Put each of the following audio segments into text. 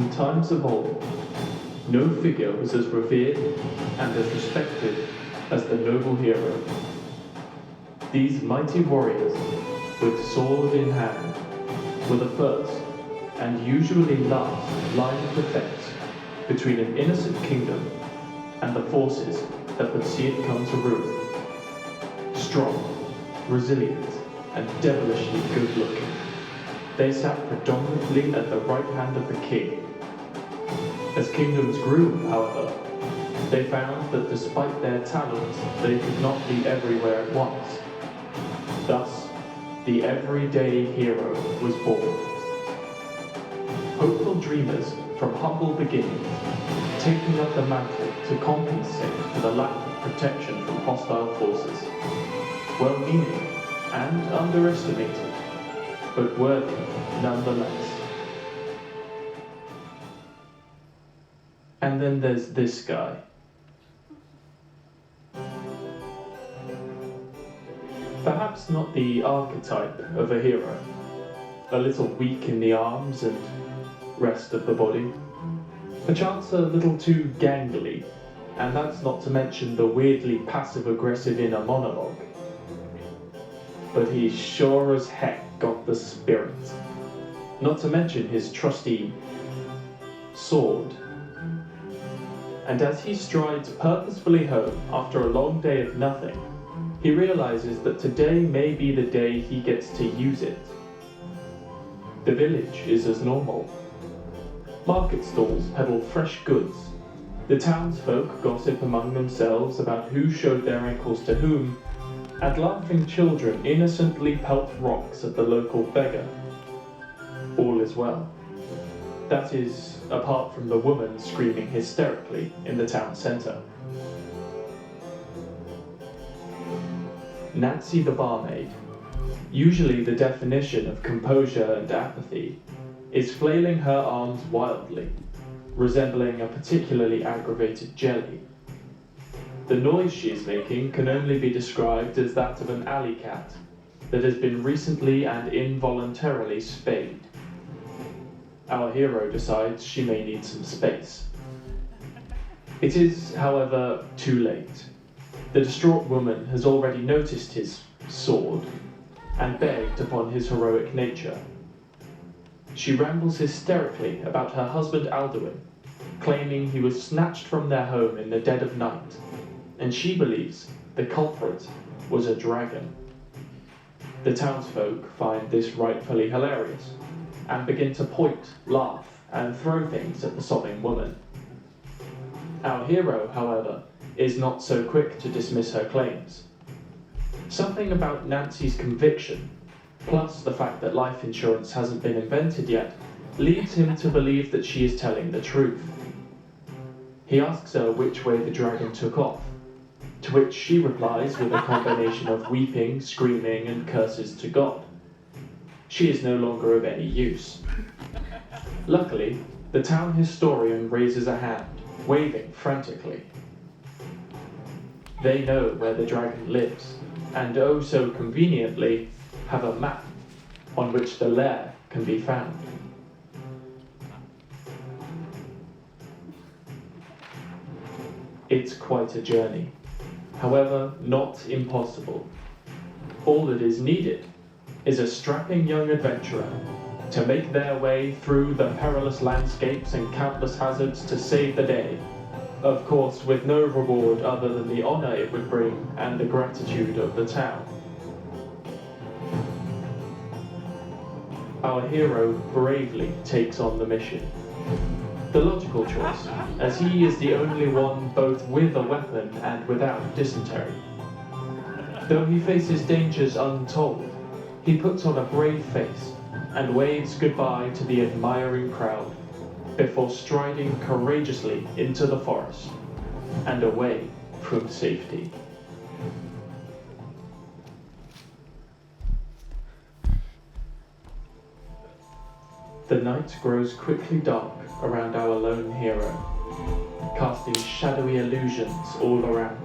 In times of old, no figure was as revered and as respected as the noble hero. These mighty warriors, with sword in hand, were the first, and usually last, line of defense between an innocent kingdom and the forces that would see it come to ruin. Strong, resilient, and devilishly good-looking, they sat predominantly at the right hand of the king. As kingdoms grew, however, they found that despite their talents, they could not be everywhere at once. Thus, the everyday hero was born. Hopeful dreamers from humble beginnings, taking up the mantle to compensate for the lack of protection from hostile forces. Well-meaning and underestimated, but worthy nonetheless. And then there's this guy. Perhaps not the archetype of a hero, a little weak in the arms and rest of the body, perchance a little too gangly, and that's not to mention the weirdly passive-aggressive inner monologue. But he sure as heck got the spirit, not to mention his trusty sword. And as he strides purposefully home after a long day of nothing, he realizes that today may be the day he gets to use it. The village is as normal. Market stalls peddle fresh goods. The townsfolk gossip among themselves about who showed their ankles to whom, and laughing children innocently pelt rocks at the local beggar. All is well. That is, apart from the woman screaming hysterically in the town centre. Nancy the barmaid, usually the definition of composure and apathy, is flailing her arms wildly, resembling a particularly aggravated jelly. The noise she is making can only be described as that of an alley cat that has been recently and involuntarily spayed. Our hero decides she may need some space. It is, however, too late. The distraught woman has already noticed his sword and begged upon his heroic nature. She rambles hysterically about her husband Alduin, claiming he was snatched from their home in the dead of night, and she believes the culprit was a dragon. The townsfolk find this rightfully hilarious, and begin to point, laugh, and throw things at the sobbing woman. Our hero, however, is not so quick to dismiss her claims. Something about Nancy's conviction, plus the fact that life insurance hasn't been invented yet, leads him to believe that she is telling the truth. He asks her which way the dragon took off, to which she replies with a combination of weeping, screaming, and curses to God. She is no longer of any use. Luckily, the town historian raises a hand, waving frantically. They know where the dragon lives, and oh so conveniently, have a map on which the lair can be found. It's quite a journey, however, not impossible. All that is needed is a strapping young adventurer to make their way through the perilous landscapes and countless hazards to save the day, of course with no reward other than the honor it would bring and the gratitude of the town. Our hero bravely takes on the mission. The logical choice, as he is the only one both with a weapon and without dysentery. Though he faces dangers untold, he puts on a brave face and waves goodbye to the admiring crowd before striding courageously into the forest and away from safety. The night grows quickly dark around our lone hero, casting shadowy illusions all around.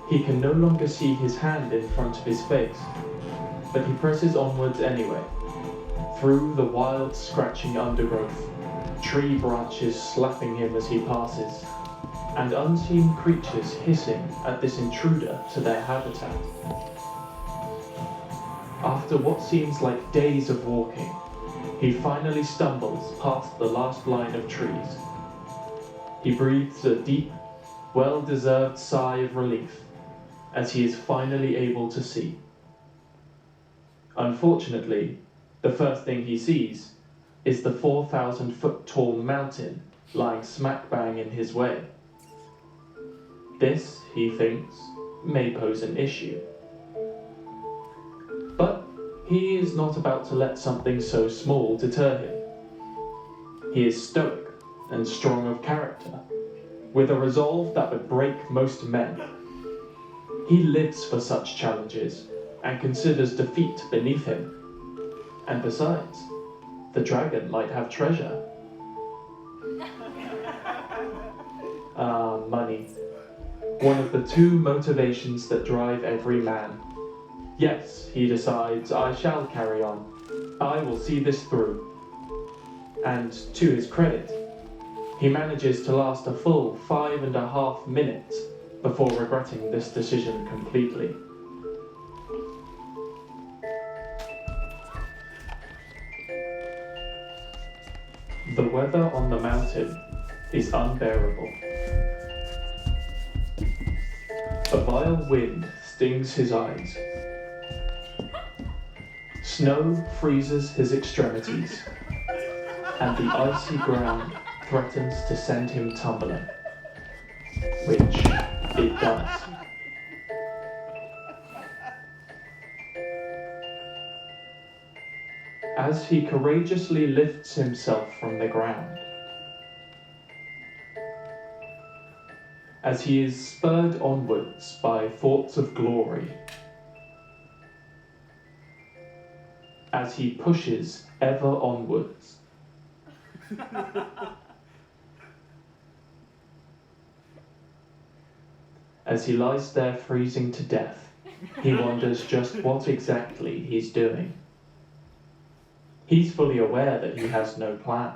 He can no longer see his hand in front of his face, but he presses onwards anyway, through the wild, scratching undergrowth, tree branches slapping him as he passes, and unseen creatures hissing at this intruder to their habitat. After what seems like days of walking, he finally stumbles past the last line of trees. He breathes a deep, well-deserved sigh of relief as he is finally able to see. Unfortunately, the first thing he sees is the 4,000-foot-tall mountain lying smack bang in his way. This, he thinks, may pose an issue. But he is not about to let something so small deter him. He is stoic and strong of character, with a resolve that would break most men. He lives for such challenges and considers defeat beneath him. And besides, the dragon might have treasure. Money. One of the two motivations that drive every man. Yes, he decides, I shall carry on. I will see this through. And to his credit, he manages to last a full 5.5 minutes before regretting this decision completely. The weather on the mountain is unbearable. A vile wind stings his eyes. Snow freezes his extremities, and the icy ground threatens to send him tumbling, which it does. As he courageously lifts himself from the ground, as he is spurred onwards by thoughts of glory, as he pushes ever onwards, as he lies there freezing to death, he wonders just what exactly he's doing. He's fully aware that he has no plan.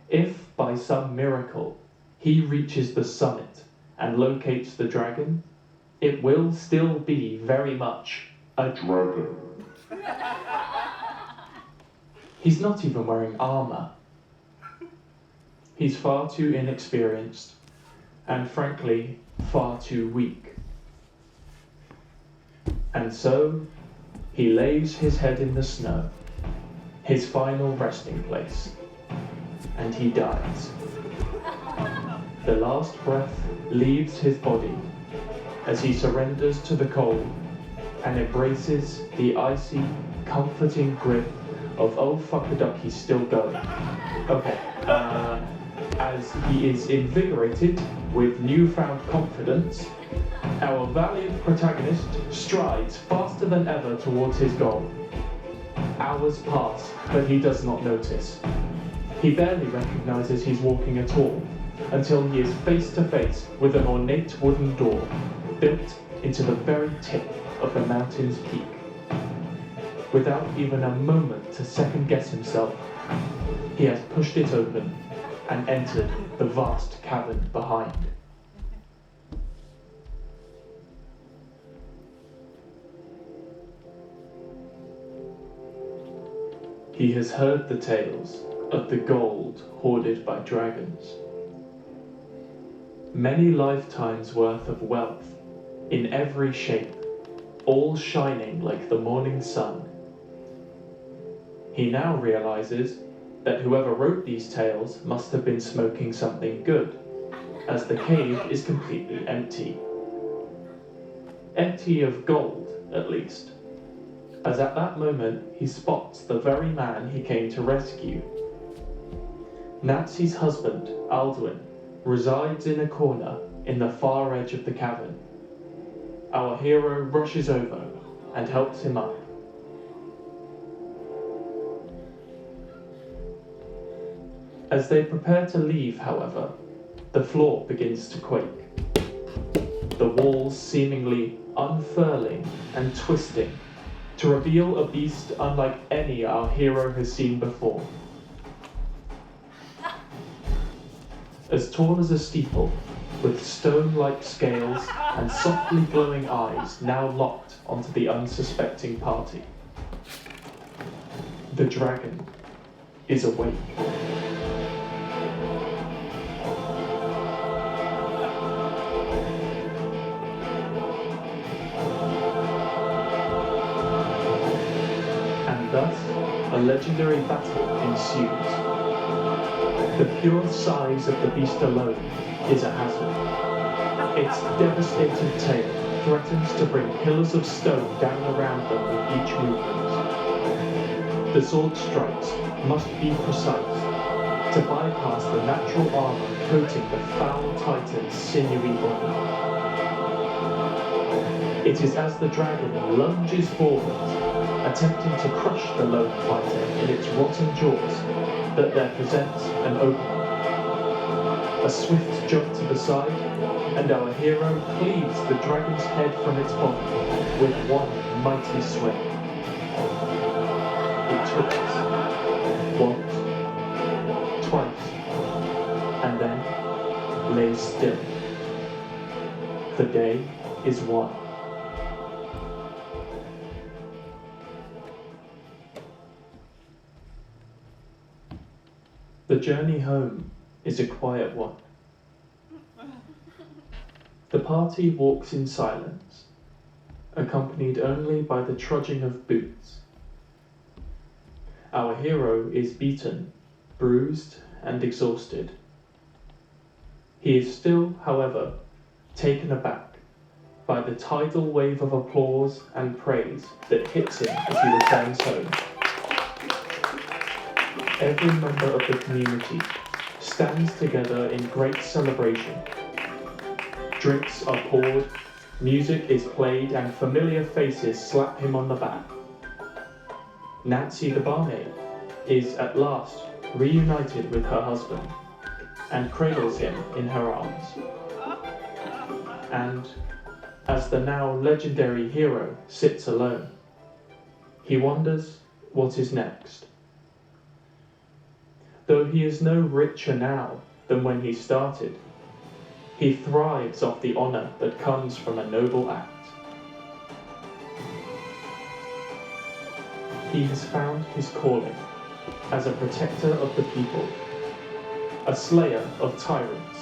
If, by some miracle, he reaches the summit and locates the dragon, it will still be very much a dragon. He's not even wearing armor. He's far too inexperienced, and frankly, far too weak. And so, he lays his head in the snow, his final resting place, and he dies. The last breath leaves his body as he surrenders to the cold and embraces the icy, comforting grip of oh fuck a duck, he's still going. Okay, as he is invigorated with newfound confidence, our valiant protagonist strides faster than ever towards his goal. Hours pass, but he does not notice. He barely recognizes he's walking at all, until he is face to face with an ornate wooden door, built into the very tip of the mountain's peak. Without even a moment to second guess himself, he has pushed it open and entered the vast cavern behind. He has heard the tales of the gold hoarded by dragons. Many lifetimes worth of wealth, in every shape, all shining like the morning sun. He now realizes that whoever wrote these tales must have been smoking something good, as the cave is completely empty. Empty of gold, at least, as at that moment he spots the very man he came to rescue. Nancy's husband, Alduin, resides in a corner in the far edge of the cavern. Our hero rushes over and helps him up. As they prepare to leave, however, the floor begins to quake, the walls seemingly unfurling and twisting to reveal a beast unlike any our hero has seen before. As tall as a steeple, with stone-like scales and softly glowing eyes now locked onto the unsuspecting party. The dragon is awake. And thus, a legendary battle ensues. The pure size of the beast alone is a hazard. Its devastating tail threatens to bring pillars of stone down around them with each movement. The sword strikes must be precise to bypass the natural armor coating the foul titan's sinewy body. It is as the dragon lunges forward, attempting to crush the lone fighter in its rotten jaws, that there presents an opening. A swift jump to the side, and our hero cleaves the dragon's head from its body with one mighty swing. It twists, once, twice, and then lays still. The day is won. The journey home is a quiet one. The party walks in silence, accompanied only by the trudging of boots. Our hero is beaten, bruised, and exhausted. He is still, however, taken aback by the tidal wave of applause and praise that hits him as he returns home. Every member of the community stands together in great celebration. Drinks are poured, music is played, and familiar faces slap him on the back. Nancy the barmaid is at last reunited with her husband and cradles him in her arms. And as the now legendary hero sits alone, he wonders what is next. Though he is no richer now than when he started, he thrives off the honor that comes from a noble act. He has found his calling as a protector of the people, a slayer of tyrants,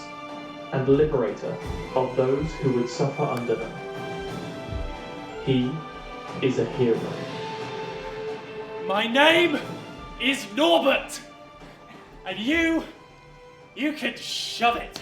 and liberator of those who would suffer under them. He is a hero. My name is Norbert, and you can shove it.